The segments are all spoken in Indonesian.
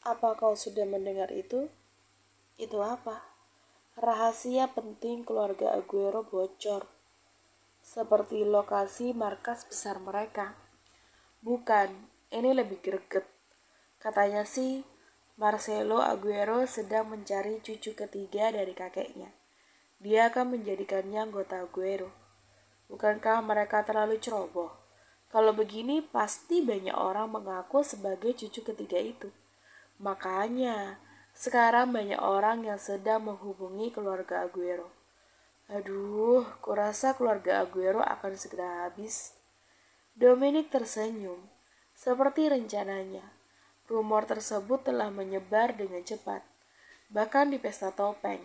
Apa kau sudah mendengar itu? Itu apa? Rahasia penting keluarga Aguero bocor, seperti lokasi markas besar mereka. Bukan, ini lebih greget. Katanya sih, Marcelo Aguero sedang mencari cucu ketiga dari kakeknya. Dia akan menjadikannya anggota Aguero. Bukankah mereka terlalu ceroboh? Kalau begini pasti banyak orang mengaku sebagai cucu ketiga itu. Makanya, sekarang banyak orang yang sedang menghubungi keluarga Aguero. Aduh, kurasa keluarga Aguero akan segera habis. Dominic tersenyum, seperti rencananya. Rumor tersebut telah menyebar dengan cepat, bahkan di pesta topeng,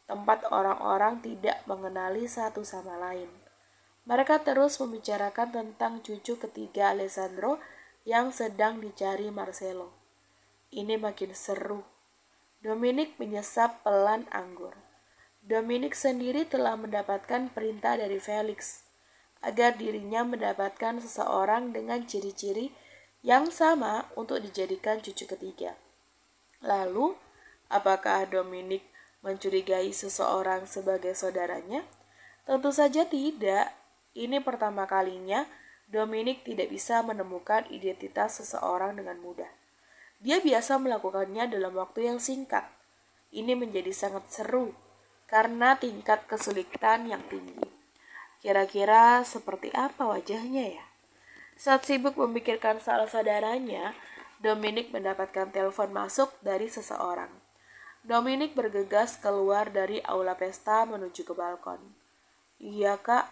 tempat orang-orang tidak mengenali satu sama lain. Mereka terus membicarakan tentang cucu ketiga Alessandro yang sedang dicari Marcelo. Ini makin seru. Dominic menyesap pelan anggur. Dominic sendiri telah mendapatkan perintah dari Felix agar dirinya mendapatkan seseorang dengan ciri-ciri yang sama untuk dijadikan cucu ketiga. Lalu, apakah Dominic mencurigai seseorang sebagai saudaranya? Tentu saja tidak. Ini pertama kalinya Dominic tidak bisa menemukan identitas seseorang dengan mudah. Dia biasa melakukannya dalam waktu yang singkat. Ini menjadi sangat seru karena tingkat kesulitan yang tinggi. Kira-kira seperti apa wajahnya ya? Saat sibuk memikirkan salah saudaranya, Dominic mendapatkan telepon masuk dari seseorang. Dominic bergegas keluar dari aula pesta menuju ke balkon. Iya kak,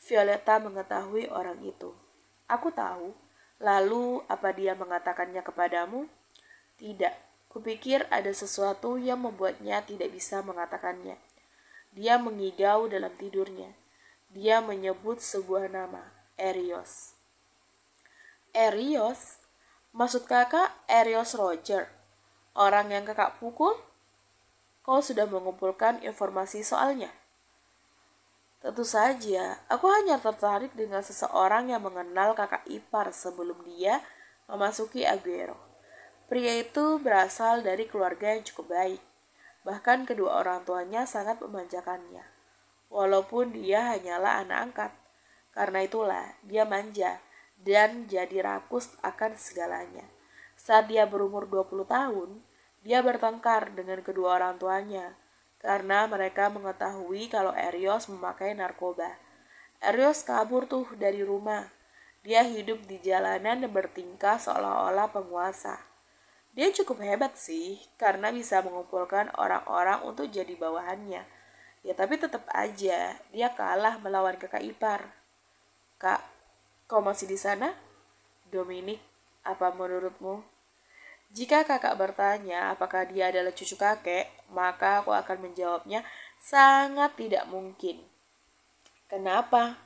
Violeta mengetahui orang itu. Aku tahu. Lalu apa dia mengatakannya kepadamu? Tidak, kupikir ada sesuatu yang membuatnya tidak bisa mengatakannya. Dia mengigau dalam tidurnya. Dia menyebut sebuah nama, Erios. Erios? Maksud kakak Erios Roger? Orang yang kakak pukul? Kau sudah mengumpulkan informasi soalnya? Tentu saja, aku hanya tertarik dengan seseorang yang mengenal kakak ipar sebelum dia memasuki Aguero. Pria itu berasal dari keluarga yang cukup baik. Bahkan kedua orang tuanya sangat memanjakannya. Walaupun dia hanyalah anak angkat. Karena itulah dia manja dan jadi rakus akan segalanya. Saat dia berumur 20 tahun, dia bertengkar dengan kedua orang tuanya karena mereka mengetahui kalau Erios memakai narkoba. Erios kabur tuh dari rumah. Dia hidup di jalanan dan bertingkah seolah-olah penguasa. Dia cukup hebat sih, karena bisa mengumpulkan orang-orang untuk jadi bawahannya. Ya tapi tetap aja, dia kalah melawan kakak ipar. Kak, kau masih di sana? Dominic, apa menurutmu? Jika kakak bertanya apakah dia adalah cucu kakek, maka aku akan menjawabnya sangat tidak mungkin. Kenapa?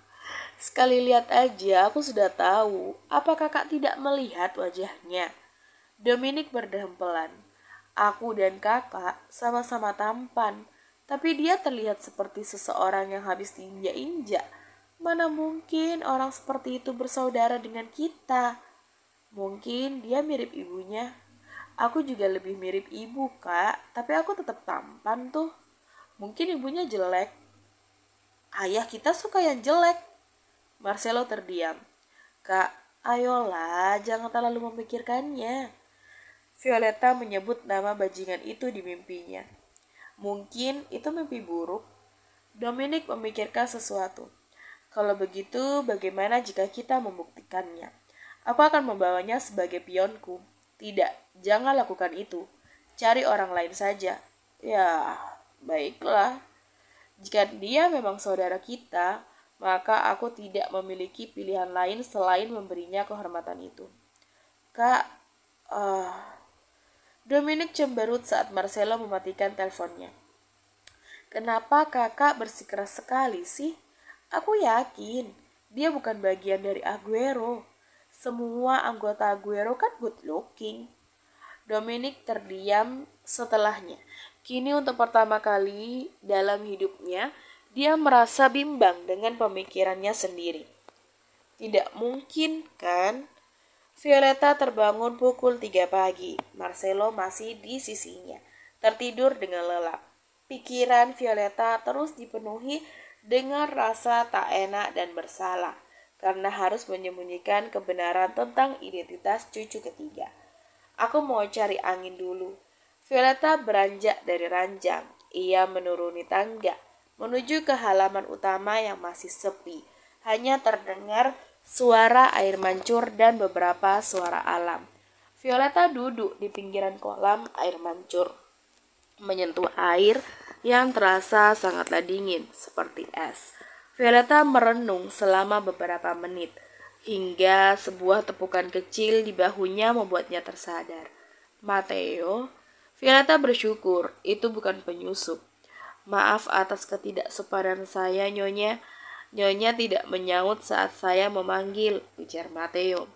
Sekali lihat aja aku sudah tahu. Apa kakak tidak melihat wajahnya? Dominic berdempelan. Aku dan kakak sama-sama tampan, tapi dia terlihat seperti seseorang yang habis diinjak-injak. Mana mungkin orang seperti itu bersaudara dengan kita? Mungkin dia mirip ibunya. Aku juga lebih mirip ibu, Kak, tapi aku tetap tampan tuh. Mungkin ibunya jelek. Ayah kita suka yang jelek. Marcelo terdiam. Kak, ayolah, jangan terlalu memikirkannya. Violeta menyebut nama bajingan itu di mimpinya. Mungkin itu mimpi buruk. Dominic memikirkan sesuatu. Kalau begitu, bagaimana jika kita membuktikannya? Aku akan membawanya sebagai pionku. Tidak, jangan lakukan itu. Cari orang lain saja. Ya, baiklah. Jika dia memang saudara kita, maka aku tidak memiliki pilihan lain selain memberinya kehormatan itu. Kak, Dominic cemberut saat Marcelo mematikan teleponnya. Kenapa kakak bersikeras sekali sih? Aku yakin dia bukan bagian dari Aguero. Semua anggota Aguero kan good looking. Dominic terdiam setelahnya. Kini untuk pertama kali dalam hidupnya, dia merasa bimbang dengan pemikirannya sendiri. Tidak mungkin kan? Violeta terbangun pukul 3 pagi. Marcelo masih di sisinya, tertidur dengan lelap. Pikiran Violeta terus dipenuhi dengan rasa tak enak dan bersalah karena harus menyembunyikan kebenaran tentang identitas cucu ketiga. Aku mau cari angin dulu. Violeta beranjak dari ranjang. Ia menuruni tangga menuju ke halaman utama yang masih sepi. Hanya terdengar suara air mancur dan beberapa suara alam. Violeta duduk di pinggiran kolam air mancur, menyentuh air yang terasa sangatlah dingin seperti es. Violeta merenung selama beberapa menit, hingga sebuah tepukan kecil di bahunya membuatnya tersadar. Matteo, Violeta bersyukur itu bukan penyusup. Maaf atas ketidaksopanan saya, Nyonya. Nyonya tidak menyaut saat saya memanggil, ujar Matteo.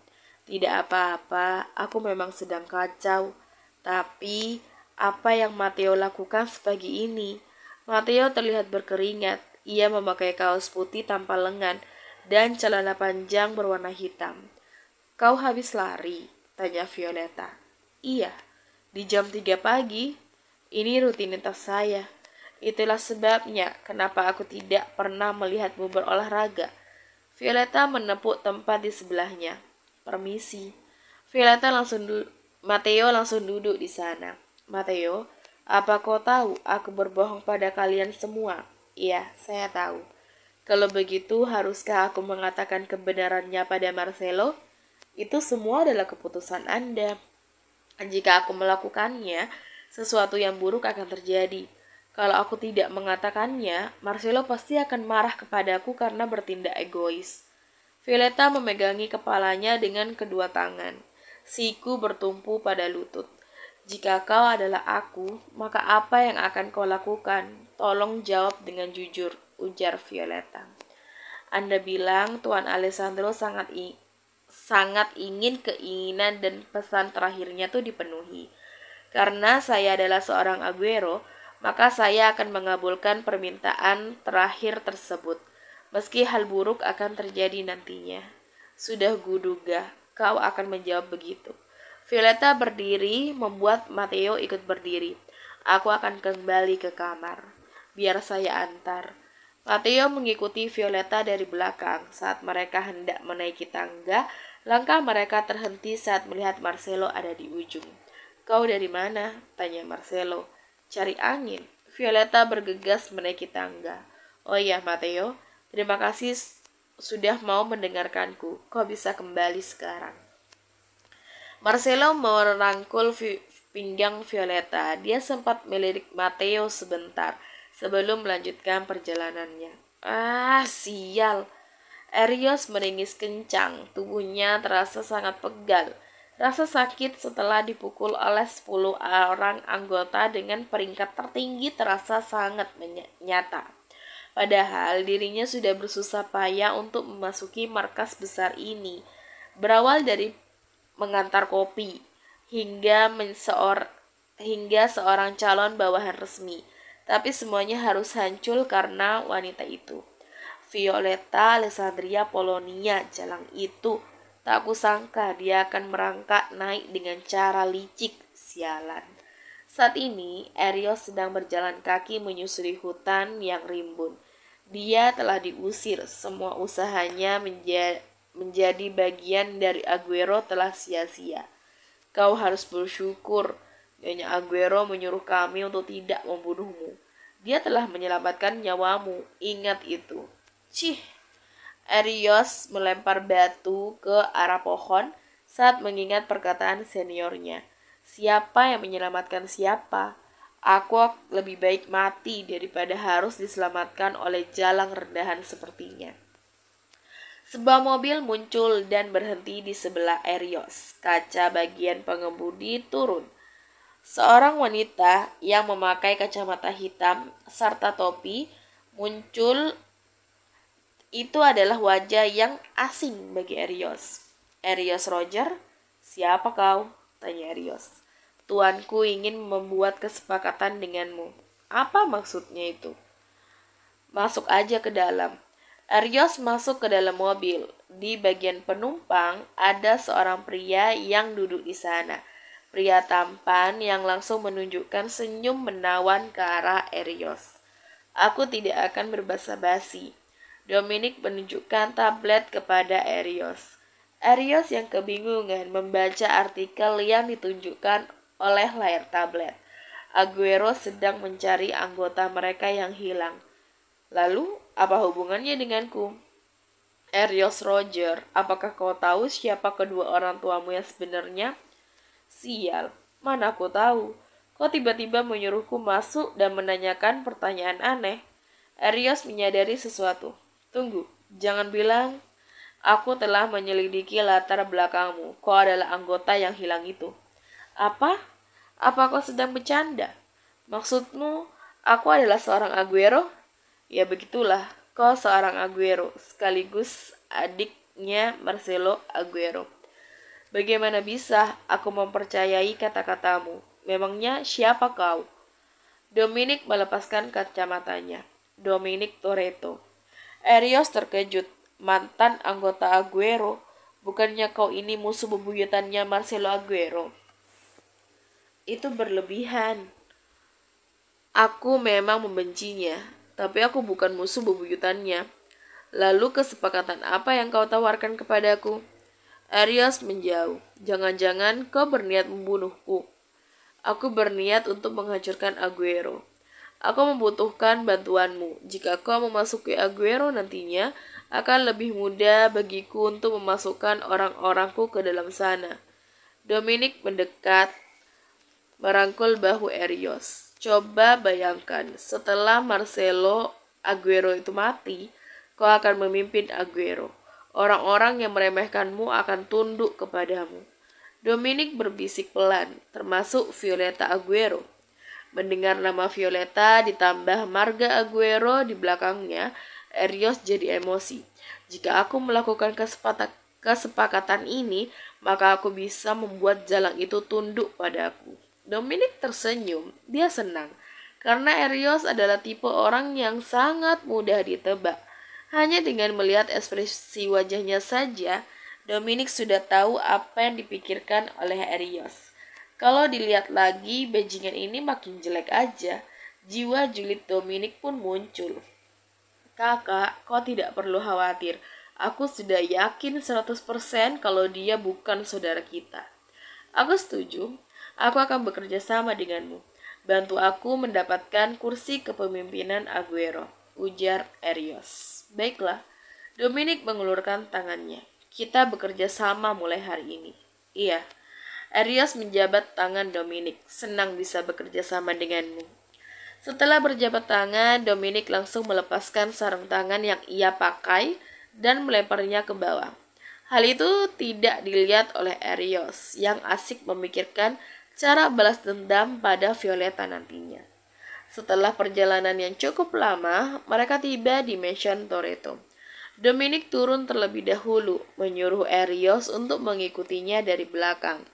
Tidak apa-apa, aku memang sedang kacau. Tapi, apa yang Matteo lakukan sepagi ini? Matteo terlihat berkeringat. Ia memakai kaos putih tanpa lengan dan celana panjang berwarna hitam. Kau habis lari? Tanya Violeta. Iya, di jam 3 pagi. Ini rutinitas saya. Itulah sebabnya kenapa aku tidak pernah melihatmu berolahraga. Violeta menepuk tempat di sebelahnya. Permisi. Matteo langsung duduk di sana. Matteo, apa kau tahu aku berbohong pada kalian semua? Iya, saya tahu. Kalau begitu, haruskah aku mengatakan kebenarannya pada Marcelo? Itu semua adalah keputusan Anda. Jika aku melakukannya, sesuatu yang buruk akan terjadi. Kalau aku tidak mengatakannya, Marcelo pasti akan marah kepadaku karena bertindak egois. Violeta memegangi kepalanya dengan kedua tangan. Siku bertumpu pada lutut. Jika kau adalah aku, maka apa yang akan kau lakukan? Tolong jawab dengan jujur, ujar Violeta. Anda bilang Tuan Alessandro sangat ingin keinginan dan pesan terakhirnya tuh dipenuhi. Karena saya adalah seorang Aguero, maka saya akan mengabulkan permintaan terakhir tersebut, meski hal buruk akan terjadi nantinya. Sudah kuduga, kau akan menjawab begitu. Violeta berdiri, membuat Matteo ikut berdiri. Aku akan kembali ke kamar. Biar saya antar. Matteo mengikuti Violeta dari belakang. Saat mereka hendak menaiki tangga, langkah mereka terhenti saat melihat Marcelo ada di ujung. Kau dari mana? Tanya Marcelo. Cari angin. Violeta bergegas menaiki tangga. Oh iya, Matteo, terima kasih sudah mau mendengarkanku. Kau bisa kembali sekarang. Marcelo merangkul pinggang Violeta. Dia sempat melirik Matteo sebentar sebelum melanjutkan perjalanannya. Ah, sial. Erios meringis kencang. Tubuhnya terasa sangat pegal. Rasa sakit setelah dipukul oleh 10 orang anggota dengan peringkat tertinggi terasa sangat nyata. Padahal dirinya sudah bersusah payah untuk memasuki markas besar ini. Berawal dari mengantar kopi hingga seorang calon bawahan resmi. Tapi semuanya harus hancur karena wanita itu. Violeta Alessandria Polonia, jalang itu. Tak kusangka dia akan merangkak naik dengan cara licik, sialan. Saat ini, Erios sedang berjalan kaki menyusuri hutan yang rimbun. Dia telah diusir, semua usahanya menjadi bagian dari Aguero telah sia-sia. Kau harus bersyukur, Nyonya Aguero menyuruh kami untuk tidak membunuhmu. Dia telah menyelamatkan nyawamu, ingat itu. Cih! Erios melempar batu ke arah pohon saat mengingat perkataan seniornya. Siapa yang menyelamatkan siapa? Aku lebih baik mati daripada harus diselamatkan oleh jalang rendahan sepertinya. Sebuah mobil muncul dan berhenti di sebelah Erios. Kaca bagian pengemudi turun. Seorang wanita yang memakai kacamata hitam serta topi muncul. Itu adalah wajah yang asing bagi Erios. Erios Roger, siapa kau? Tanya Erios. Tuanku ingin membuat kesepakatan denganmu. Apa maksudnya itu? Masuk aja ke dalam. Erios masuk ke dalam mobil. di bagian penumpang ada seorang pria yang duduk di sana. Pria tampan yang langsung menunjukkan senyum menawan ke arah Erios. Aku tidak akan berbasa-basi. Dominic menunjukkan tablet kepada Erios. Erios yang kebingungan membaca artikel yang ditunjukkan oleh layar tablet. Aguero sedang mencari anggota mereka yang hilang. Lalu, apa hubungannya denganku? Erios Roger, apakah kau tahu siapa kedua orang tuamu yang sebenarnya? Sial, mana aku tahu. Kau tiba-tiba menyuruhku masuk dan menanyakan pertanyaan aneh. Erios menyadari sesuatu. Tunggu, jangan bilang aku telah menyelidiki latar belakangmu. Kau adalah anggota yang hilang itu. Apa? Apa kau sedang bercanda? Maksudmu, aku adalah seorang Aguero? Ya begitulah, kau seorang Aguero, sekaligus adiknya Marcelo Aguero. Bagaimana bisa aku mempercayai kata-katamu? Memangnya siapa kau? Dominic melepaskan kacamatanya. Dominic Toretto. Erios terkejut. Mantan anggota Aguero. Bukannya kau ini musuh bebuyutannya Marcelo Aguero? Itu berlebihan. Aku memang membencinya, tapi aku bukan musuh bebuyutannya. Lalu kesepakatan apa yang kau tawarkan kepadaku? Erios menjauh. Jangan-jangan kau berniat membunuhku. Aku berniat untuk menghancurkan Aguero. Aku membutuhkan bantuanmu. Jika kau memasuki Aguero nantinya, akan lebih mudah bagiku untuk memasukkan orang-orangku ke dalam sana. Dominic mendekat, merangkul bahu Erios. Coba bayangkan, setelah Marcelo Aguero itu mati, kau akan memimpin Aguero. Orang-orang yang meremehkanmu akan tunduk kepadamu. Dominic berbisik pelan, termasuk Violeta Aguero. Mendengar nama Violeta ditambah marga Aguero di belakangnya, Erios jadi emosi. Jika aku melakukan kesepakatan ini, maka aku bisa membuat jalang itu tunduk padaku. Dominic tersenyum, dia senang. Karena Erios adalah tipe orang yang sangat mudah ditebak. Hanya dengan melihat ekspresi wajahnya saja, Dominic sudah tahu apa yang dipikirkan oleh Erios. Kalau dilihat lagi, bajingan ini makin jelek aja. Jiwa julid Dominic pun muncul. Kakak, kau tidak perlu khawatir. Aku sudah yakin 100% kalau dia bukan saudara kita. Aku setuju. Aku akan bekerja sama denganmu. Bantu aku mendapatkan kursi kepemimpinan Aguero, ujar Erios. Baiklah, Dominic mengulurkan tangannya. Kita bekerja sama mulai hari ini. Iya. Erios menjabat tangan Dominic. Senang bisa bekerja sama denganmu. Setelah berjabat tangan, Dominic langsung melepaskan sarung tangan yang ia pakai dan melemparnya ke bawah. Hal itu tidak dilihat oleh Erios yang asik memikirkan cara balas dendam pada Violeta nantinya. Setelah perjalanan yang cukup lama, mereka tiba di Mansion Toretto. Dominic turun terlebih dahulu, menyuruh Erios untuk mengikutinya dari belakang.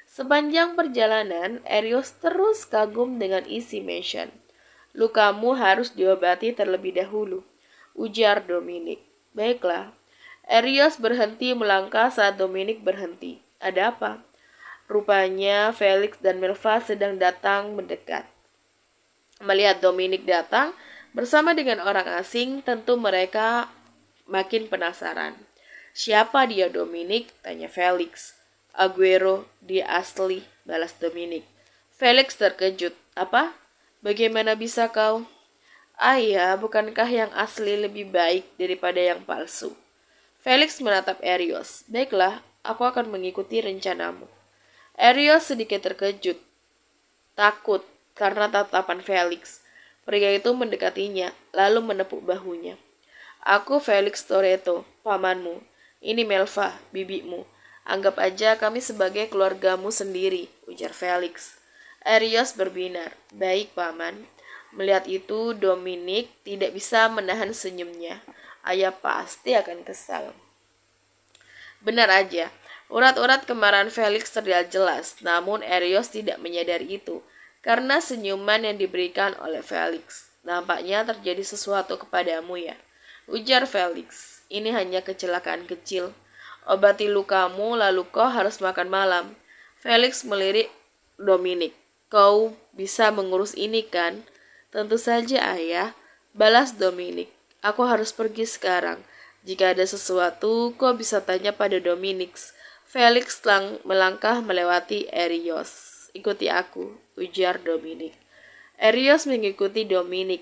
Sepanjang perjalanan, Erios terus kagum dengan isi mansion. Lukamu harus diobati terlebih dahulu, ujar Dominic. Baiklah. Erios berhenti melangkah saat Dominic berhenti. Ada apa? Rupanya Felix dan Melva sedang datang mendekat. Melihat Dominic datang bersama dengan orang asing, tentu mereka makin penasaran. Siapa dia Dominic? Tanya Felix. Aguero, dia asli, balas Dominic. Felix terkejut. Apa? Bagaimana bisa kau? Ayah, bukankah yang asli lebih baik daripada yang palsu? Felix menatap Erios. Baiklah, aku akan mengikuti rencanamu. Erios sedikit terkejut, takut karena tatapan Felix. Pria itu mendekatinya, lalu menepuk bahunya. Aku Felix Toretto, pamanmu. Ini Melva, bibimu. Anggap aja kami sebagai keluargamu sendiri, ujar Felix. Erios berbinar. Baik, paman. Melihat itu, Dominic tidak bisa menahan senyumnya. Ayah pasti akan kesal. Benar aja. Urat-urat kemarahan Felix terlihat jelas, namun Erios tidak menyadari itu. Karena senyuman yang diberikan oleh Felix. Nampaknya terjadi sesuatu kepadamu ya, ujar Felix. Ini hanya kecelakaan kecil. Obati lukamu, lalu kau harus makan malam. Felix melirik Dominic. Kau bisa mengurus ini kan? Tentu saja, ayah. Balas Dominic. Aku harus pergi sekarang. Jika ada sesuatu, kau bisa tanya pada Dominic. Felix melangkah melewati Erios. Ikuti aku, ujar Dominic. Erios mengikuti Dominic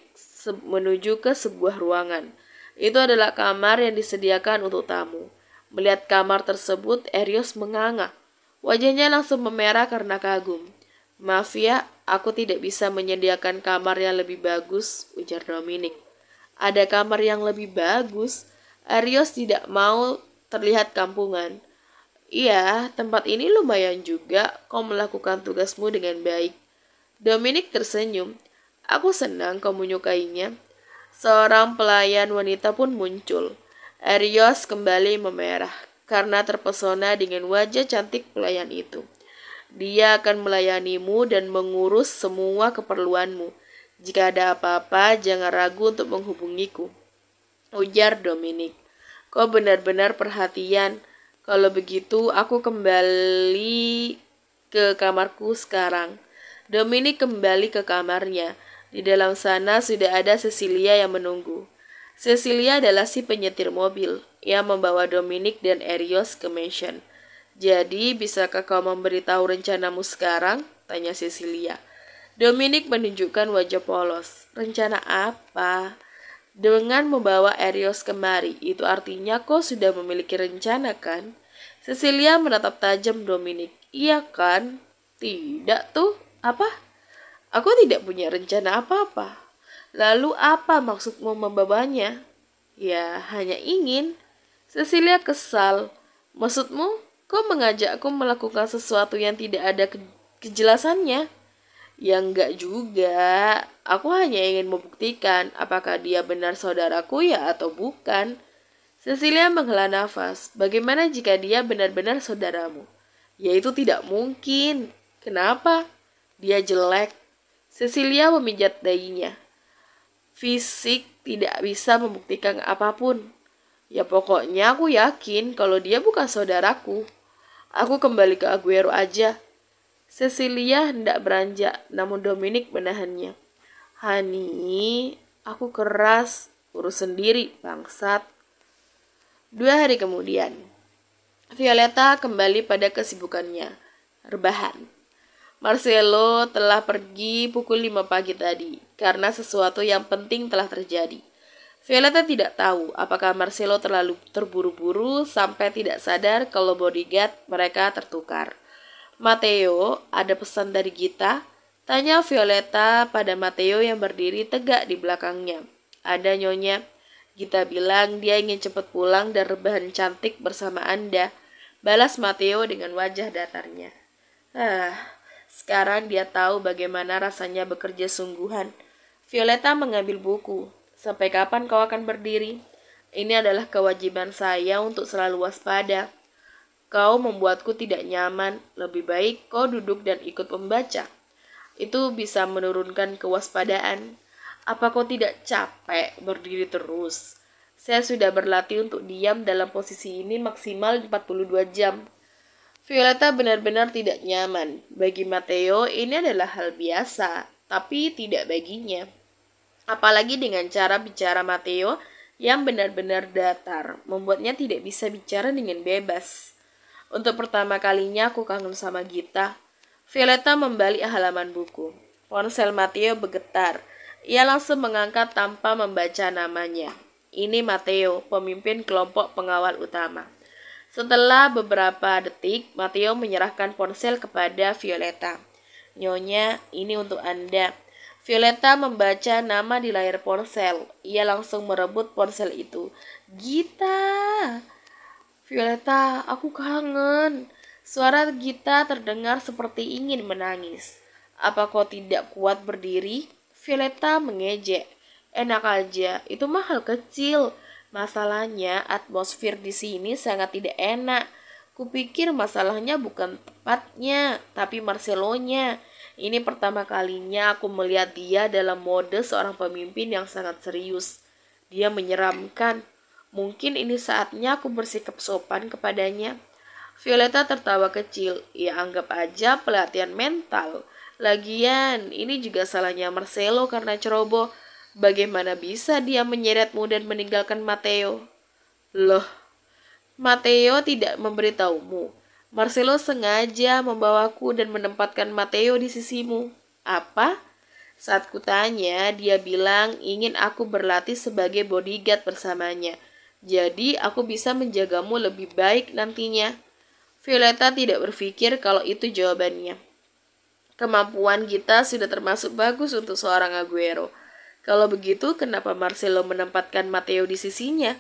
menuju ke sebuah ruangan. Itu adalah kamar yang disediakan untuk tamu. Melihat kamar tersebut, Erios menganga. Wajahnya langsung memerah karena kagum. Maaf ya, aku tidak bisa menyediakan kamar yang lebih bagus, ujar Dominic. Ada kamar yang lebih bagus? Erios tidak mau terlihat kampungan. Iya, tempat ini lumayan juga. Kau melakukan tugasmu dengan baik. Dominic tersenyum. Aku senang kau menyukainya. Seorang pelayan wanita pun muncul. Erios kembali memerah karena terpesona dengan wajah cantik pelayan itu. Dia akan melayanimu dan mengurus semua keperluanmu. Jika ada apa-apa, jangan ragu untuk menghubungiku, ujar Dominic. Kau benar-benar perhatian. Kalau begitu, aku kembali ke kamarku sekarang. Dominic kembali ke kamarnya. Di dalam sana sudah ada Cecilia yang menunggu. Cecilia adalah si penyetir mobil. Ia membawa Dominic dan Erios ke mansion. Jadi, bisakah kau memberitahu rencanamu sekarang? Tanya Cecilia. Dominic menunjukkan wajah polos. Rencana apa? Dengan membawa Erios kemari, itu artinya kau sudah memiliki rencana kan? Cecilia menatap tajam Dominic. Iya kan? Tidak tuh. Apa? Aku tidak punya rencana apa-apa. Lalu apa maksudmu membawanya? Ya, hanya ingin. Cecilia kesal. Maksudmu, kau mengajakku melakukan sesuatu yang tidak ada kejelasannya? Ya enggak juga. Aku hanya ingin membuktikan apakah dia benar saudaraku ya atau bukan. Cecilia menghela nafas. Bagaimana jika dia benar-benar saudaramu? Ya itu tidak mungkin. Kenapa? Dia jelek. Cecilia memijat dahinya. Fisik tidak bisa membuktikan apapun. Ya pokoknya aku yakin kalau dia bukan saudaraku. Aku kembali ke Aguero aja. Cecilia hendak beranjak, namun Dominic menahannya. Hani, aku keras, urus sendiri, bangsat. 2 hari kemudian, Violeta kembali pada kesibukannya, rebahan. Marcelo telah pergi pukul 5 pagi tadi, karena sesuatu yang penting telah terjadi. Violeta tidak tahu apakah Marcelo terlalu terburu-buru sampai tidak sadar kalau bodyguard mereka tertukar. Matteo, ada pesan dari Gita? Tanya Violeta pada Matteo yang berdiri tegak di belakangnya. Ada, Nyonya. Gita bilang dia ingin cepat pulang dan rebahan cantik bersama Anda. Balas Matteo dengan wajah datarnya. Sekarang dia tahu bagaimana rasanya bekerja sungguhan. Violeta mengambil buku. Sampai kapan kau akan berdiri? Ini adalah kewajiban saya untuk selalu waspada. Kau membuatku tidak nyaman. Lebih baik kau duduk dan ikut membaca. Itu bisa menurunkan kewaspadaan. Apa kau tidak capek berdiri terus? Saya sudah berlatih untuk diam dalam posisi ini maksimal 42 jam. Violeta benar-benar tidak nyaman. Bagi Matteo ini adalah hal biasa, tapi tidak baginya. Apalagi dengan cara bicara Matteo yang benar-benar datar, membuatnya tidak bisa bicara dengan bebas. Untuk pertama kalinya aku kangen sama Gita. Violeta membalik halaman buku. Ponsel Matteo bergetar. Ia langsung mengangkat tanpa membaca namanya. Ini Matteo, pemimpin kelompok pengawal utama. Setelah beberapa detik, Matteo menyerahkan ponsel kepada Violeta. Nyonya, ini untuk Anda. Violeta membaca nama di layar ponsel. Ia langsung merebut ponsel itu. Gita! Violeta, aku kangen. Suara Gita terdengar seperti ingin menangis. Apa kau tidak kuat berdiri? Violeta mengejek. Enak aja, itu mahal kecil. Masalahnya atmosfer di sini sangat tidak enak. Kupikir masalahnya bukan tempatnya, tapi Marcelonya. Ini pertama kalinya aku melihat dia dalam mode seorang pemimpin yang sangat serius. Dia menyeramkan. Mungkin ini saatnya aku bersikap sopan kepadanya. Violeta tertawa kecil. Ya anggap aja pelatihan mental. Lagian, ini juga salahnya Marcelo karena ceroboh. Bagaimana bisa dia menyeretmu dan meninggalkan Matteo? Loh, Matteo tidak memberitahumu. Marcelo sengaja membawaku dan menempatkan Matteo di sisimu. Apa? Saat kutanya, dia bilang ingin aku berlatih sebagai bodyguard bersamanya. Jadi aku bisa menjagamu lebih baik nantinya. Violeta tidak berpikir kalau itu jawabannya. Kemampuan kita sudah termasuk bagus untuk seorang Aguero. Kalau begitu, kenapa Marcelo menempatkan Matteo di sisinya?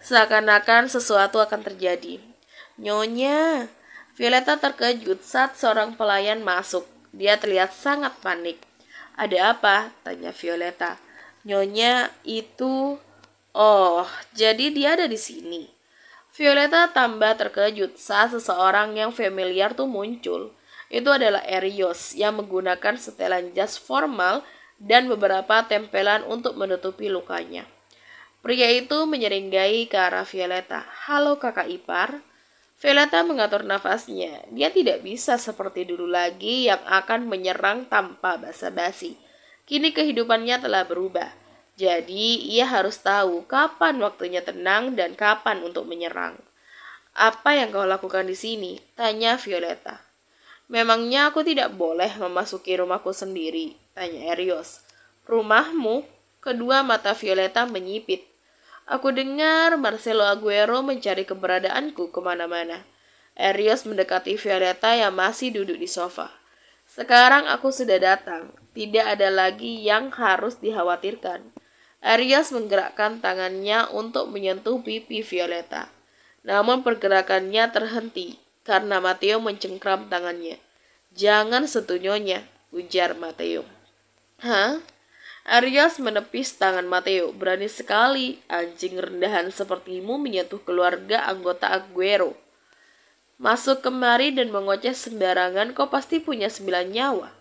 Seakan-akan sesuatu akan terjadi. Nyonya, Violeta terkejut saat seorang pelayan masuk. Dia terlihat sangat panik. Ada apa? Tanya Violeta. Nyonya, itu... Oh, jadi dia ada di sini. Violeta tambah terkejut saat seseorang yang familiar tuh muncul. Itu adalah Erios yang menggunakan setelan jas formal dan beberapa tempelan untuk menutupi lukanya. Pria itu menyeringai ke arah Violeta. Halo kakak ipar. Violeta mengatur nafasnya. Dia tidak bisa seperti dulu lagi yang akan menyerang tanpa basa-basi. Kini kehidupannya telah berubah. Jadi ia harus tahu kapan waktunya tenang dan kapan untuk menyerang. Apa yang kau lakukan di sini? Tanya Violeta. Memangnya aku tidak boleh memasuki rumahku sendiri? Tanya Erios. Rumahmu? Kedua mata Violeta menyipit. Aku dengar Marcelo Aguero mencari keberadaanku kemana-mana. Erios mendekati Violeta yang masih duduk di sofa. Sekarang aku sudah datang. Tidak ada lagi yang harus dikhawatirkan. Erios menggerakkan tangannya untuk menyentuh pipi Violeta. Namun pergerakannya terhenti karena Matteo mencengkram tangannya. Jangan sentuh nyonya, ujar Matteo. Hah? Arias menepis tangan Matteo. Berani sekali anjing rendahan sepertimu menyentuh keluarga anggota Aguero. Masuk kemari dan mengoceh sembarangan, kau pasti punya 9 nyawa.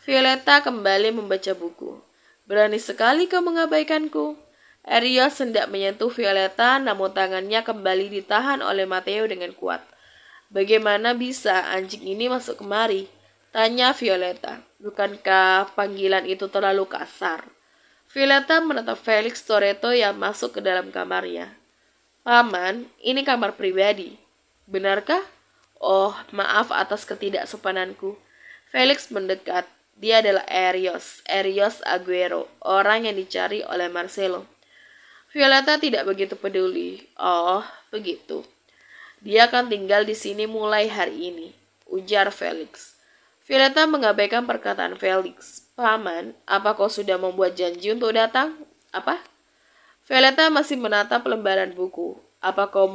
Violeta kembali membaca buku. Berani sekali kau mengabaikanku. Arias hendak menyentuh Violeta, namun tangannya kembali ditahan oleh Matteo dengan kuat. Bagaimana bisa anjing ini masuk kemari? Tanya Violeta. Bukankah panggilan itu terlalu kasar? Violeta menatap Felix Toretto yang masuk ke dalam kamarnya. Paman, ini kamar pribadi. Benarkah? Oh, maaf atas ketidaksopananku. Felix mendekat. Dia adalah Erios Aguero, orang yang dicari oleh Marcelo. Violeta tidak begitu peduli. Oh, begitu. Dia akan tinggal di sini mulai hari ini, ujar Felix. Violeta mengabaikan perkataan Felix. Paman, apa kau sudah membuat janji untuk datang? Apa? Violeta masih menatap lembaran buku. Apa kau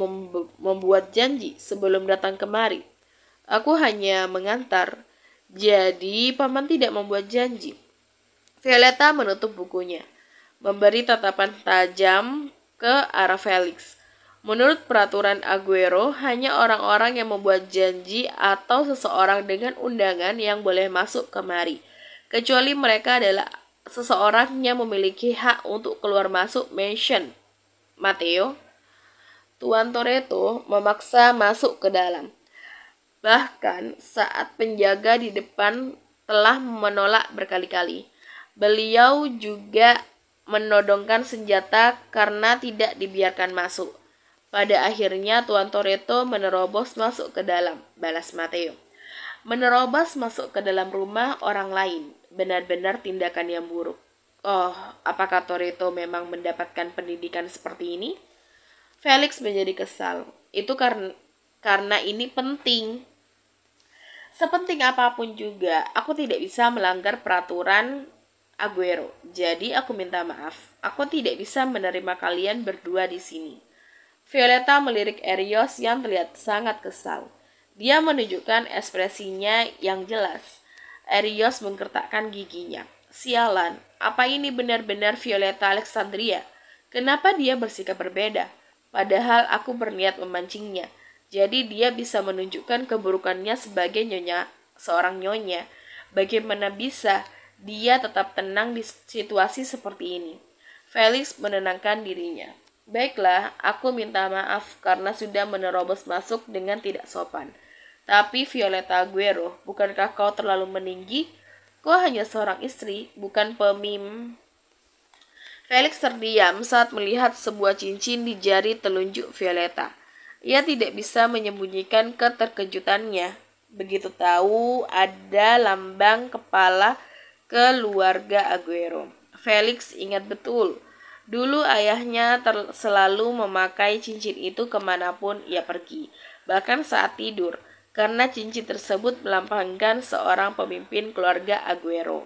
membuat janji sebelum datang kemari? Aku hanya mengantar. Jadi, paman tidak membuat janji. Violeta menutup bukunya, memberi tatapan tajam ke arah Felix. Menurut peraturan Aguero, hanya orang-orang yang membuat janji atau seseorang dengan undangan yang boleh masuk kemari, kecuali mereka adalah seseorang yang memiliki hak untuk keluar masuk mansion. Matteo, Tuan Toretto memaksa masuk ke dalam. Bahkan saat penjaga di depan telah menolak berkali-kali. Beliau juga menodongkan senjata karena tidak dibiarkan masuk. Pada akhirnya Tuan Toretto menerobos masuk ke dalam, balas Matteo. Menerobos masuk ke dalam rumah orang lain, benar-benar tindakan yang buruk. Oh, apakah Toretto memang mendapatkan pendidikan seperti ini? Felix menjadi kesal. Itu karena ini penting. Sepenting apapun juga, aku tidak bisa melanggar peraturan Aguero. Jadi aku minta maaf. Aku tidak bisa menerima kalian berdua di sini. Violeta melirik Erios yang terlihat sangat kesal. Dia menunjukkan ekspresinya yang jelas. Erios menggertakkan giginya. Sialan, apa ini benar-benar Violeta Alexandria? Kenapa dia bersikap berbeda? Padahal aku berniat memancingnya. Jadi dia bisa menunjukkan keburukannya sebagai seorang nyonya. Bagaimana bisa dia tetap tenang di situasi seperti ini? Felix menenangkan dirinya. Baiklah, aku minta maaf karena sudah menerobos masuk dengan tidak sopan. Tapi Violeta Aguero, bukankah kau terlalu meninggi? Kau hanya seorang istri, bukan Felix terdiam saat melihat sebuah cincin di jari telunjuk Violeta. Ia tidak bisa menyembunyikan keterkejutannya. Begitu tahu ada lambang kepala keluarga Aguero. Felix ingat betul. Dulu ayahnya selalu memakai cincin itu kemanapun ia pergi, bahkan saat tidur, karena cincin tersebut melambangkan seorang pemimpin keluarga Aguero.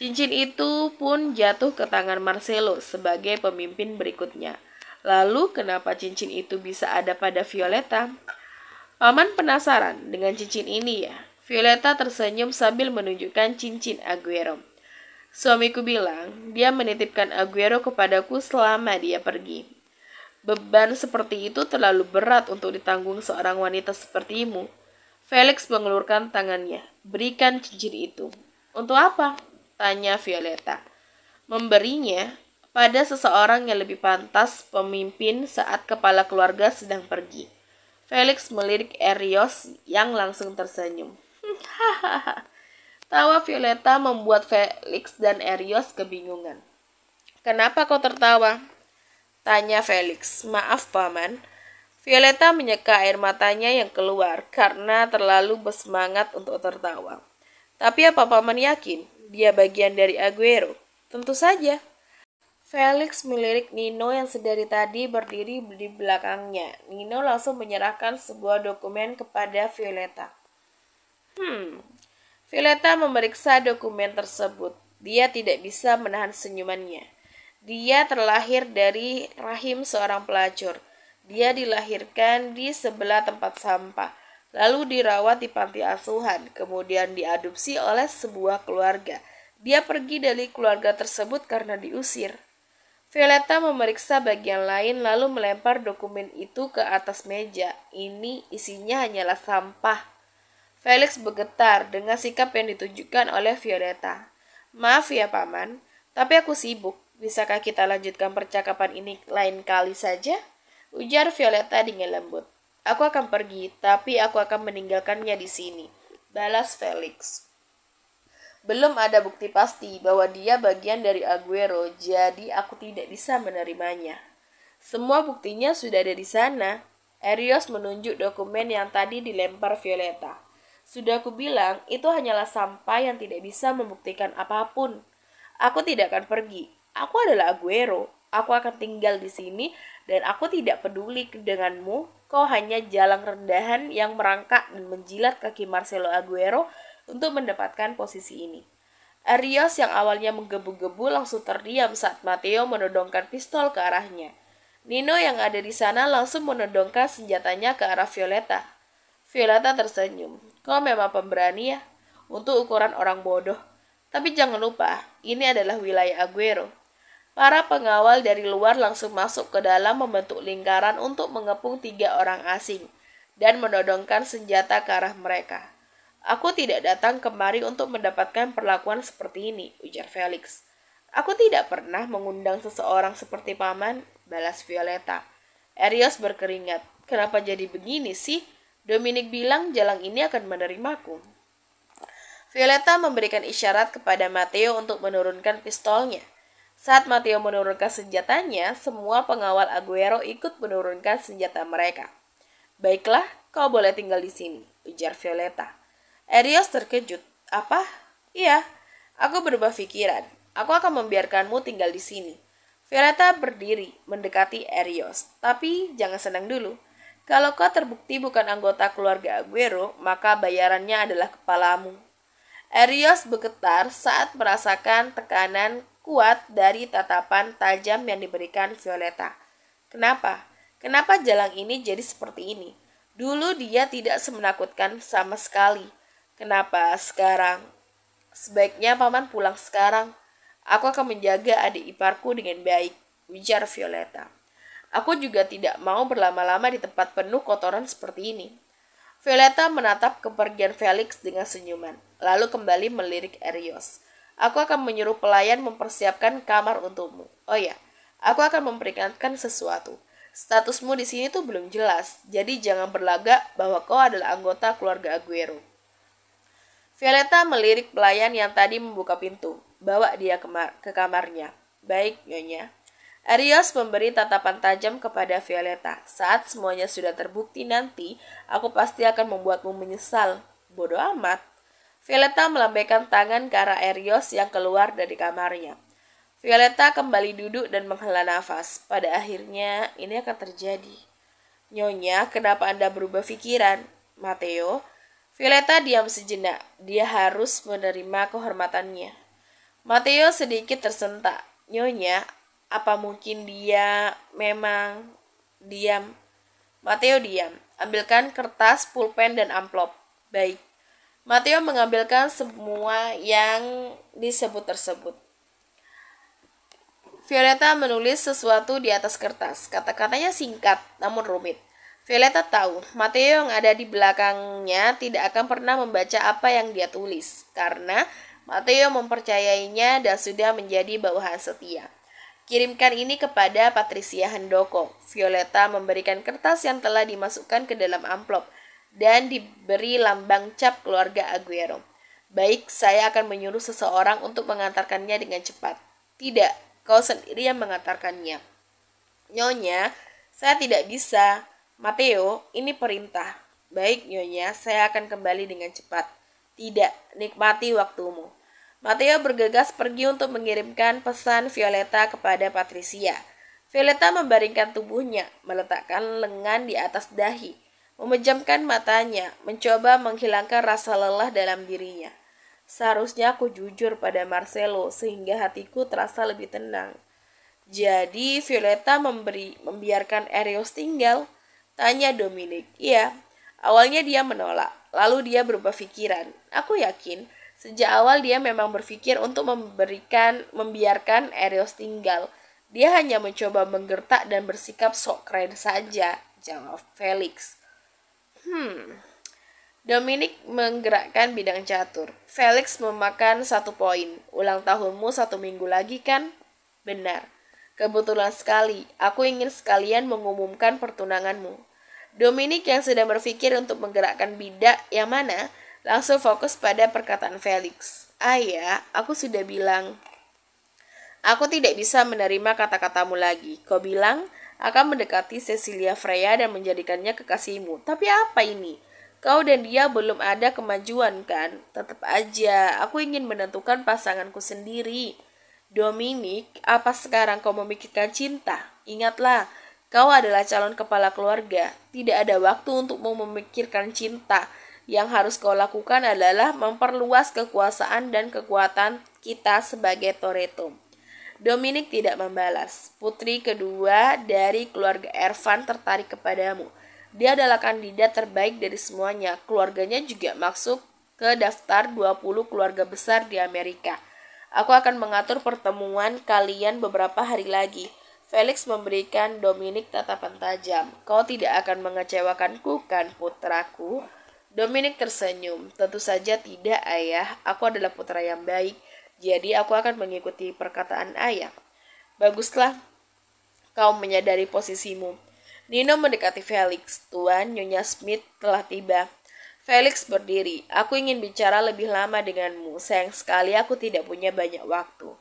Cincin itu pun jatuh ke tangan Marcelo sebagai pemimpin berikutnya. Lalu kenapa cincin itu bisa ada pada Violeta? Paman penasaran dengan cincin ini ya. Violeta tersenyum sambil menunjukkan cincin Aguero. Suamiku bilang, dia menitipkan Aguero kepadaku selama dia pergi. Beban seperti itu terlalu berat untuk ditanggung seorang wanita sepertimu. Felix mengelurkan tangannya. Berikan cincin itu. Untuk apa? Tanya Violeta. Memberinya pada seseorang yang lebih pantas pemimpin saat kepala keluarga sedang pergi. Felix melirik Erios yang langsung tersenyum. Hahaha. Tawa Violeta membuat Felix dan Erios kebingungan. Kenapa kau tertawa? Tanya Felix. Maaf, Paman. Violeta menyeka air matanya yang keluar karena terlalu bersemangat untuk tertawa. Tapi apa Paman yakin dia bagian dari Aguero? Tentu saja. Felix melirik Nino yang sedari tadi berdiri di belakangnya. Nino langsung menyerahkan sebuah dokumen kepada Violeta. Violeta memeriksa dokumen tersebut. Dia tidak bisa menahan senyumannya. Dia terlahir dari rahim seorang pelacur. Dia dilahirkan di sebelah tempat sampah, lalu dirawat di panti asuhan, kemudian diadopsi oleh sebuah keluarga. Dia pergi dari keluarga tersebut karena diusir. Violeta memeriksa bagian lain lalu melempar dokumen itu ke atas meja. Ini isinya hanyalah sampah. Felix bergetar dengan sikap yang ditunjukkan oleh Violeta. Maaf ya Paman, tapi aku sibuk. Bisakah kita lanjutkan percakapan ini lain kali saja? Ujar Violeta dengan lembut. Aku akan pergi, tapi aku akan meninggalkannya di sini. Balas Felix. Belum ada bukti pasti bahwa dia bagian dari Aguero, jadi aku tidak bisa menerimanya. Semua buktinya sudah ada di sana. Erios menunjuk dokumen yang tadi dilempar Violeta. Sudah aku bilang, itu hanyalah sampah yang tidak bisa membuktikan apapun. Aku tidak akan pergi. Aku adalah Aguero. Aku akan tinggal di sini dan aku tidak peduli denganmu. Kau hanya jalang rendahan yang merangkak dan menjilat kaki Marcelo Aguero untuk mendapatkan posisi ini. Arios yang awalnya menggebu-gebu langsung terdiam saat Matteo menodongkan pistol ke arahnya. Nino yang ada di sana langsung menodongkan senjatanya ke arah Violeta. Violeta tersenyum. Kau memang pemberani ya, untuk ukuran orang bodoh. Tapi jangan lupa, ini adalah wilayah Aguero. Para pengawal dari luar langsung masuk ke dalam membentuk lingkaran untuk mengepung 3 orang asing dan menodongkan senjata ke arah mereka. Aku tidak datang kemari untuk mendapatkan perlakuan seperti ini, ujar Felix. Aku tidak pernah mengundang seseorang seperti Paman, balas Violeta. Erios berkeringat. Kenapa jadi begini sih? Dominic bilang jalang ini akan menerimaku. Violeta memberikan isyarat kepada Matteo untuk menurunkan pistolnya. Saat Matteo menurunkan senjatanya, semua pengawal Aguero ikut menurunkan senjata mereka. Baiklah, kau boleh tinggal di sini, ujar Violeta. Erios terkejut. Apa? Iya, aku berubah pikiran. Aku akan membiarkanmu tinggal di sini. Violeta berdiri, mendekati Erios. Tapi jangan senang dulu. Kalau kau terbukti bukan anggota keluarga Aguero, maka bayarannya adalah kepalamu. Erios bergetar saat merasakan tekanan kuat dari tatapan tajam yang diberikan Violeta. Kenapa? Kenapa jalang ini jadi seperti ini? Dulu dia tidak semenakutkan sama sekali. Kenapa sekarang? Sebaiknya Paman pulang sekarang. Aku akan menjaga adik iparku dengan baik, ujar Violeta. Aku juga tidak mau berlama-lama di tempat penuh kotoran seperti ini. Violeta menatap kepergian Felix dengan senyuman, lalu kembali melirik Erios. Aku akan menyuruh pelayan mempersiapkan kamar untukmu. Oh ya, Aku akan memperingatkan sesuatu. Statusmu di sini tuh belum jelas, jadi jangan berlagak bahwa kau adalah anggota keluarga Aguero. Violeta melirik pelayan yang tadi membuka pintu. Bawa dia ke kamarnya. Baik, Nyonya. Arios memberi tatapan tajam kepada Violeta. Saat semuanya sudah terbukti nanti, aku pasti akan membuatmu menyesal. Bodoh amat. Violeta melambaikan tangan ke arah Arios yang keluar dari kamarnya. Violeta kembali duduk dan menghela nafas. Pada akhirnya, ini akan terjadi. Nyonya, kenapa Anda berubah pikiran? Matteo. Violeta diam sejenak. Dia harus menerima kehormatannya. Matteo sedikit tersentak. Nyonya, apa mungkin dia memang diam? Matteo diam. Ambilkan kertas, pulpen, dan amplop. Baik. Matteo mengambilkan semua yang disebut tersebut. Violeta menulis sesuatu di atas kertas. Kata-katanya singkat, namun rumit. Violeta tahu, Matteo yang ada di belakangnya tidak akan pernah membaca apa yang dia tulis, karena Matteo mempercayainya dan sudah menjadi bawahan setia. Kirimkan ini kepada Patricia Handoko. Violeta memberikan kertas yang telah dimasukkan ke dalam amplop dan diberi lambang cap keluarga Aguero. Baik, saya akan menyuruh seseorang untuk mengantarkannya dengan cepat. Tidak, kau sendiri yang mengantarkannya. Nyonya, saya tidak bisa. Matteo, ini perintah. Baik, Nyonya, saya akan kembali dengan cepat. Tidak, nikmati waktumu. Matteo bergegas pergi untuk mengirimkan pesan Violeta kepada Patricia. Violeta membaringkan tubuhnya, meletakkan lengan di atas dahi, memejamkan matanya, mencoba menghilangkan rasa lelah dalam dirinya. Seharusnya aku jujur pada Marcelo sehingga hatiku terasa lebih tenang. Jadi Violeta membiarkan Arios tinggal? Tanya Dominic. Iya, awalnya dia menolak, lalu dia berubah pikiran. Aku yakin, sejak awal dia memang berpikir untuk membiarkan Arios tinggal. Dia hanya mencoba menggertak dan bersikap sok keren saja, jawab Felix. Dominic menggerakkan bidang catur. Felix memakan 1 poin. Ulang tahunmu 1 minggu lagi kan? Benar. Kebetulan sekali, aku ingin sekalian mengumumkan pertunanganmu. Dominic yang sedang berpikir untuk menggerakkan bidak yang mana, langsung fokus pada perkataan Felix. Ayah, aku sudah bilang. Aku tidak bisa menerima kata-katamu lagi. Kau bilang akan mendekati Cecilia Freya dan menjadikannya kekasihmu. Tapi apa ini? Kau dan dia belum ada kemajuan kan? Tetap aja, aku ingin menentukan pasanganku sendiri. Dominic, apa sekarang kau memikirkan cinta? Ingatlah, kau adalah calon kepala keluarga. Tidak ada waktu untuk memikirkan cinta. Yang harus kau lakukan adalah memperluas kekuasaan dan kekuatan kita sebagai Toretto. Dominic tidak membalas. Putri kedua dari keluarga Ervan tertarik kepadamu. Dia adalah kandidat terbaik dari semuanya. Keluarganya juga masuk ke daftar 20 keluarga besar di Amerika. Aku akan mengatur pertemuan kalian beberapa hari lagi. Felix memberikan Dominic tatapan tajam. Kau tidak akan mengecewakanku kan, putraku? Dominic tersenyum. Tentu saja tidak, ayah. Aku adalah putra yang baik. Jadi aku akan mengikuti perkataan ayah. Baguslah, kau menyadari posisimu. Nino mendekati Felix. Tuan, Nyonya Smith telah tiba. Felix berdiri. Aku ingin bicara lebih lama denganmu. Sayang sekali aku tidak punya banyak waktu.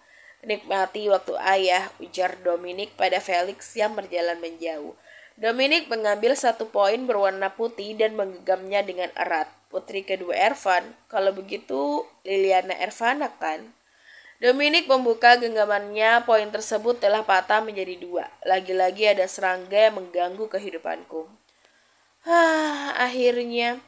Nikmati waktu ayah, ujar Dominic pada Felix yang berjalan menjauh. Dominic mengambil 1 poin berwarna putih dan menggenggamnya dengan erat. Putri kedua Ervan, kalau begitu Liliana Ervana kan? Dominic membuka genggamannya, poin tersebut telah patah menjadi 2. Lagi-lagi ada serangga yang mengganggu kehidupanku. Akhirnya,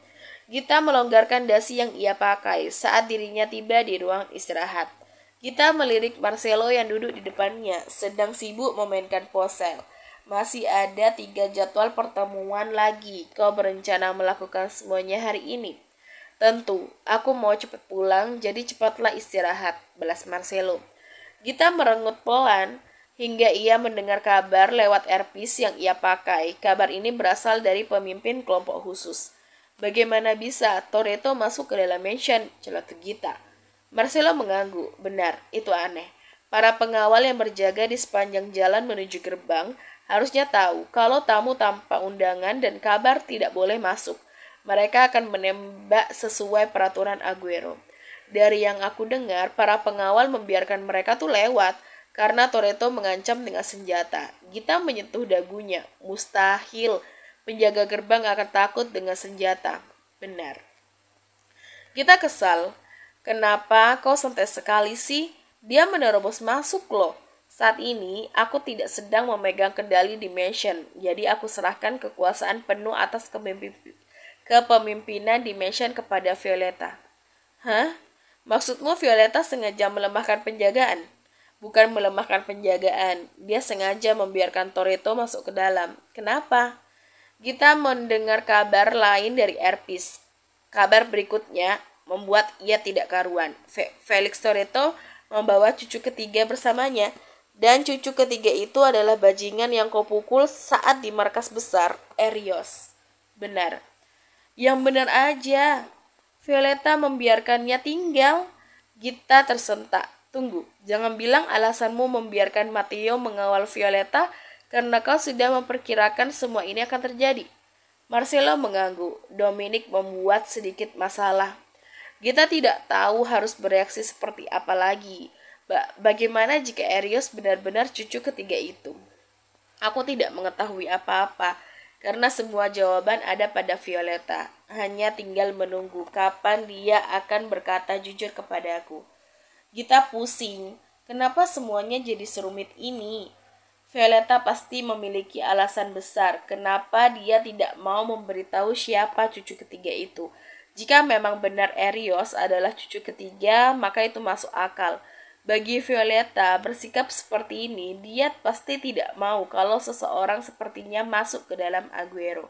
Gita melonggarkan dasi yang ia pakai saat dirinya tiba di ruang istirahat. Gita melirik Marcelo yang duduk di depannya, sedang sibuk memainkan ponsel. Masih ada 3 jadwal pertemuan lagi. Kau berencana melakukan semuanya hari ini? Tentu, aku mau cepat pulang, jadi cepatlah istirahat, balas Marcelo. Gita merengut pelan hingga ia mendengar kabar lewat earpiece yang ia pakai. Kabar ini berasal dari pemimpin kelompok khusus. Bagaimana bisa Toretto masuk ke dalam mansion? Celotu Gita. Marcelo mengangguk. Benar, itu aneh. Para pengawal yang berjaga di sepanjang jalan menuju gerbang harusnya tahu kalau tamu tanpa undangan dan kabar tidak boleh masuk. Mereka akan menembak sesuai peraturan Aguero. Dari yang aku dengar, para pengawal membiarkan mereka tuh lewat karena Toretto mengancam dengan senjata. Gita menyentuh dagunya. Mustahil. Penjaga gerbang akan takut dengan senjata. Benar. Gita kesal. Kenapa kau santai sekali sih? Dia menerobos masuk loh. Saat ini, aku tidak sedang memegang kendali Dimension, jadi aku serahkan kekuasaan penuh atas kepemimpinan Dimension kepada Violeta. Hah? Maksudmu Violeta sengaja melemahkan penjagaan? Bukan melemahkan penjagaan, dia sengaja membiarkan Toretto masuk ke dalam. Kenapa? Kita mendengar kabar lain dari Erpis. Kabar berikutnya membuat ia tidak karuan. Felix Toretto membawa cucu ketiga bersamanya. Dan cucu ketiga itu adalah bajingan yang kau pukul saat di markas besar Erios. Benar. Yang benar aja. Violeta membiarkannya tinggal. Gita tersentak. Tunggu, jangan bilang alasanmu membiarkan Matteo mengawal Violeta karena kau sudah memperkirakan semua ini akan terjadi. Marcelo mengangguk. Dominic membuat sedikit masalah. Gita tidak tahu harus bereaksi seperti apa lagi. Bagaimana jika Erios benar-benar cucu ketiga itu? Aku tidak mengetahui apa-apa, karena semua jawaban ada pada Violeta. Hanya tinggal menunggu kapan dia akan berkata jujur kepadaku. Gita pusing, kenapa semuanya jadi serumit ini? Violeta pasti memiliki alasan besar kenapa dia tidak mau memberitahu siapa cucu ketiga itu. Jika memang benar Erios adalah cucu ketiga, maka itu masuk akal. Bagi Violeta, bersikap seperti ini, dia pasti tidak mau kalau seseorang sepertinya masuk ke dalam Aguero.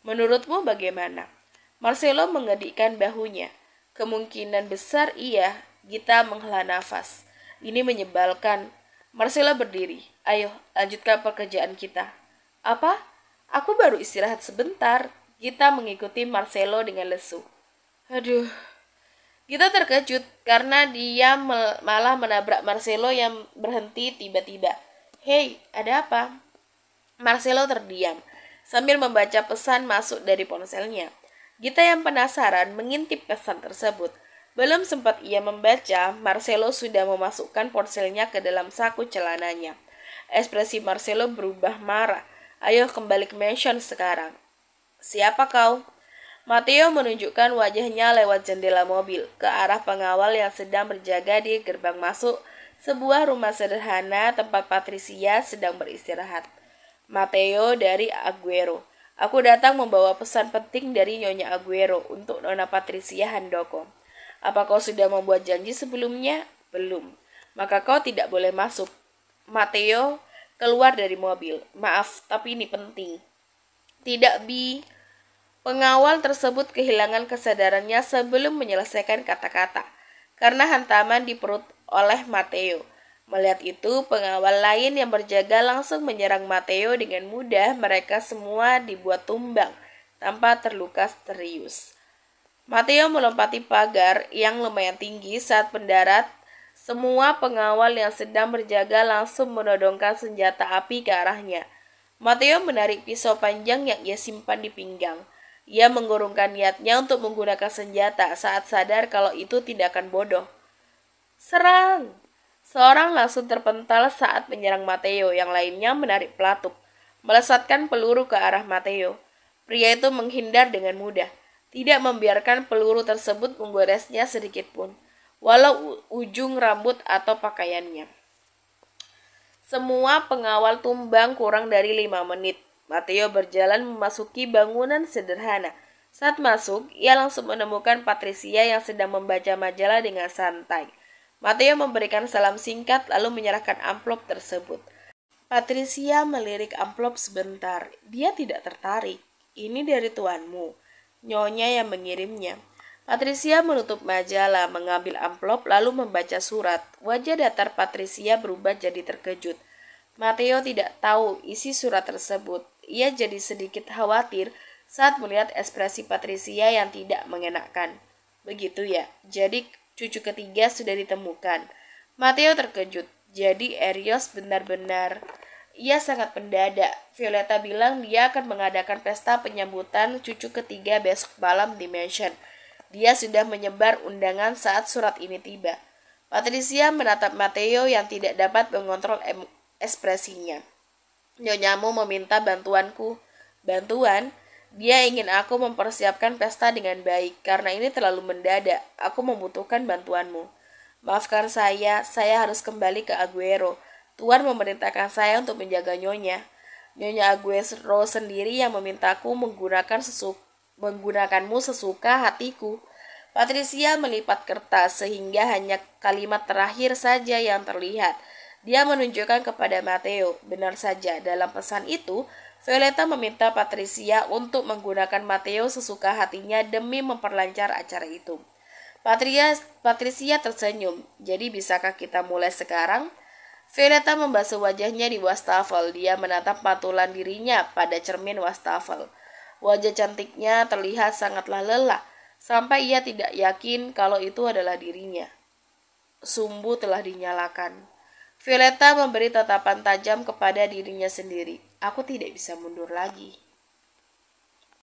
Menurutmu bagaimana? Marcelo mengedikkan bahunya. Kemungkinan besar iya. Gita menghela nafas. Ini menyebalkan. Marcelo berdiri. Ayo, lanjutkan pekerjaan kita. Apa? Aku baru istirahat sebentar. Gita mengikuti Marcelo dengan lesu. Aduh. Gita terkejut karena dia malah menabrak Marcelo yang berhenti tiba-tiba. Hei, ada apa? Marcelo terdiam sambil membaca pesan masuk dari ponselnya. Gita yang penasaran mengintip pesan tersebut. Belum sempat ia membaca, Marcelo sudah memasukkan ponselnya ke dalam saku celananya. Ekspresi Marcelo berubah marah. Ayo kembali ke mansion sekarang. Siapa kau? Matteo menunjukkan wajahnya lewat jendela mobil ke arah pengawal yang sedang berjaga di gerbang masuk sebuah rumah sederhana tempat Patricia sedang beristirahat. Matteo dari Aguero. Aku datang membawa pesan penting dari Nyonya Aguero untuk Nona Patricia Handoko. Apa kau sudah membuat janji sebelumnya? Belum. Maka kau tidak boleh masuk. Matteo keluar dari mobil. Maaf, tapi ini penting. Tidak, Bi. Pengawal tersebut kehilangan kesadarannya sebelum menyelesaikan kata-kata karena hantaman di perut oleh Matteo. Melihat itu, pengawal lain yang berjaga langsung menyerang Matteo dengan mudah. Mereka semua dibuat tumbang tanpa terluka serius. Matteo melompati pagar yang lumayan tinggi saat mendarat. Semua pengawal yang sedang berjaga langsung menodongkan senjata api ke arahnya. Matteo menarik pisau panjang yang ia simpan di pinggang. Ia mengurungkan niatnya untuk menggunakan senjata saat sadar kalau itu tindakan bodoh. Serang! Seorang langsung terpental saat menyerang Matteo, yang lainnya menarik pelatuk, melesatkan peluru ke arah Matteo. Pria itu menghindar dengan mudah, tidak membiarkan peluru tersebut menggoresnya sedikit pun, walau ujung rambut atau pakaiannya. Semua pengawal tumbang kurang dari 5 menit. Matteo berjalan memasuki bangunan sederhana. Saat masuk, ia langsung menemukan Patricia yang sedang membaca majalah dengan santai. Matteo memberikan salam singkat lalu menyerahkan amplop tersebut. Patricia melirik amplop sebentar. Dia tidak tertarik. Ini dari tuanmu. Nyonya yang mengirimnya. Patricia menutup majalah, mengambil amplop lalu membaca surat. Wajah datar Patricia berubah jadi terkejut. Matteo tidak tahu isi surat tersebut. Ia jadi sedikit khawatir saat melihat ekspresi Patricia yang tidak mengenakan. Begitu ya, jadi cucu ketiga sudah ditemukan. Matteo terkejut. Jadi Erios benar-benar ia sangat mendadak. Violetta bilang dia akan mengadakan pesta penyambutan cucu ketiga besok malam di mansion. Dia sudah menyebar undangan saat surat ini tiba. Patricia menatap Matteo yang tidak dapat mengontrol ekspresinya. Nyonyamu meminta bantuanku. Bantuan? Dia ingin aku mempersiapkan pesta dengan baik. Karena ini terlalu mendadak. Aku membutuhkan bantuanmu. Maafkan saya harus kembali ke Aguero. Tuan memerintahkan saya untuk menjaga Nyonya. Nyonya Aguero sendiri yang memintaku menggunakanmu sesuka hatiku. Patricia melipat kertas sehingga hanya kalimat terakhir saja yang terlihat. Dia menunjukkan kepada Matteo. Benar saja, dalam pesan itu, Violetta meminta Patricia untuk menggunakan Matteo sesuka hatinya demi memperlancar acara itu. Patricia tersenyum. Jadi bisakah kita mulai sekarang? Violetta membasuh wajahnya di wastafel. Dia menatap patulan dirinya pada cermin wastafel. Wajah cantiknya terlihat sangatlah lelah, sampai ia tidak yakin kalau itu adalah dirinya. Sumbu telah dinyalakan. Violetta memberi tatapan tajam kepada dirinya sendiri. Aku tidak bisa mundur lagi.